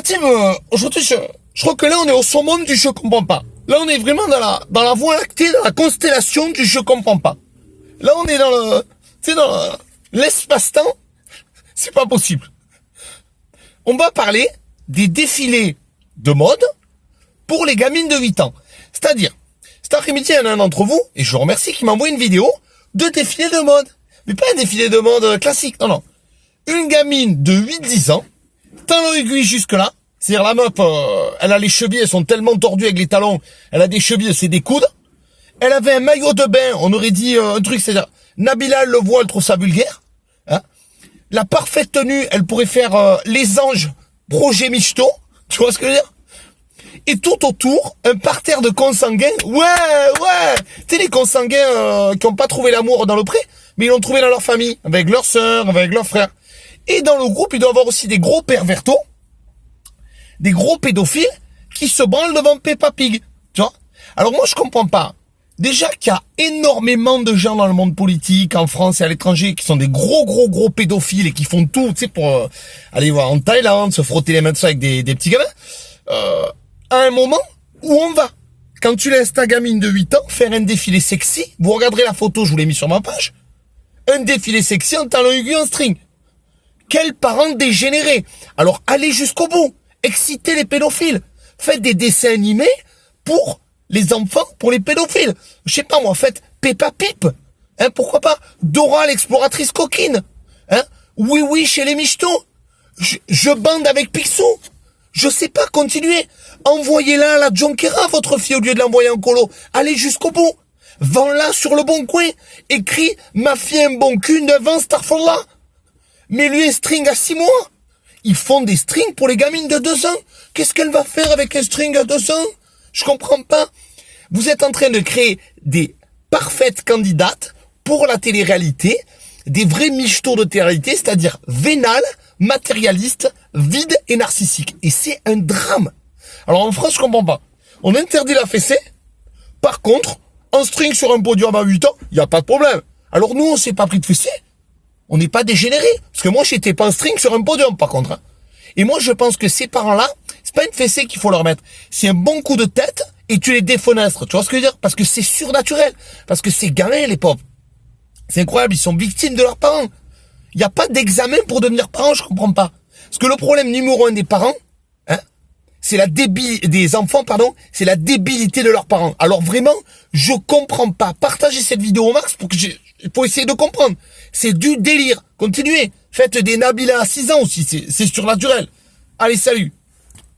Tim, aujourd'hui, je crois que là, on est au summum du je comprends pas. Là, on est vraiment dans la voie lactée, dans la constellation du je comprends pas. Là, on est dans l'espace-temps. C'est pas possible. On va parler des défilés de mode pour les gamines de 8 ans. C'est-à-dire, cet après-midi, il y en a un d'entre vous, et je vous remercie, qui m'a envoyé une vidéo de défilé de mode. Mais pas un défilé de mode classique, non. Une gamine de 8-10 ans, talons aiguilles jusque-là. C'est-à-dire la meuf, elle a les chevilles, elles sont tellement tordues avec les talons, elle a des chevilles, c'est des coudes. Elle avait un maillot de bain, on aurait dit un truc, c'est-à-dire, Nabila, elle le voit, elle trouve ça vulgaire. Hein. La parfaite tenue, elle pourrait faire les anges, projet Michto, tu vois ce que je veux dire? Et tout autour, un parterre de consanguins, ouais, tu sais les consanguins qui n'ont pas trouvé l'amour dans le pré, mais ils l'ont trouvé dans leur famille, avec leurs sœurs, avec leurs frères. Et dans le groupe, il doit y avoir aussi des gros pervertos, des gros pédophiles qui se branlent devant Peppa Pig, tu vois. Alors moi, je comprends pas. Déjà qu'il y a énormément de gens dans le monde politique, en France et à l'étranger, qui sont des gros pédophiles et qui font tout, tu sais, pour aller voir en Thaïlande, se frotter les mains de ça avec des petits gamins. À un moment où on va, quand tu laisses ta gamine de 8 ans faire un défilé sexy, vous regarderez la photo, je vous l'ai mis sur ma page, un défilé sexy en talons aiguilles en string. Quels parents dégénérés. Alors allez jusqu'au bout. Excitez les pédophiles. Faites des dessins animés pour les enfants, pour les pédophiles. Je sais pas moi, faites Peppa Pip. Hein, pourquoi pas Dora l'exploratrice coquine. Hein, oui, chez les michtos. Je bande avec Picsou. Je sais pas, continuez. Envoyez-la à la Jonquera, votre fille, au lieu de l'envoyer en colo. Allez jusqu'au bout. Vends-la sur le bon coin. Écris ma fille un bon cul, 9 ans, Starfall-là. Mets-lui un string à 6 mois. Ils font des strings pour les gamines de 2 ans. Qu'est-ce qu'elle va faire avec un string à 2 ans? Je comprends pas. Vous êtes en train de créer des parfaites candidates pour la télé-réalité, des vrais michetots de télé-réalité, c'est-à-dire vénales, matérialistes, vides et narcissiques. Et c'est un drame. Alors en France, je comprends pas. On interdit la fessée. Par contre, en string sur un podium à 8 ans, il n'y a pas de problème. Alors nous, on s'est pas pris de fessée. On n'est pas dégénérés. Parce que moi, j'étais pas en string sur un podium, par contre. Hein. Et moi, je pense que ces parents-là, c'est pas une fessée qu'il faut leur mettre. C'est un bon coup de tête et tu les défenestres. Tu vois ce que je veux dire? Parce que c'est surnaturel. Parce que c'est gamins, les pauvres. C'est incroyable. Ils sont victimes de leurs parents. Il n'y a pas d'examen pour devenir parent, je comprends pas. Parce que le problème numéro 1 des parents, hein, c'est des enfants, c'est la débilité de leurs parents. Alors vraiment, je comprends pas. Partagez cette vidéo au max pour essayer de comprendre. C'est du délire. Continuez. Faites des Nabila à 6 ans aussi. C'est surnaturel. Allez, salut.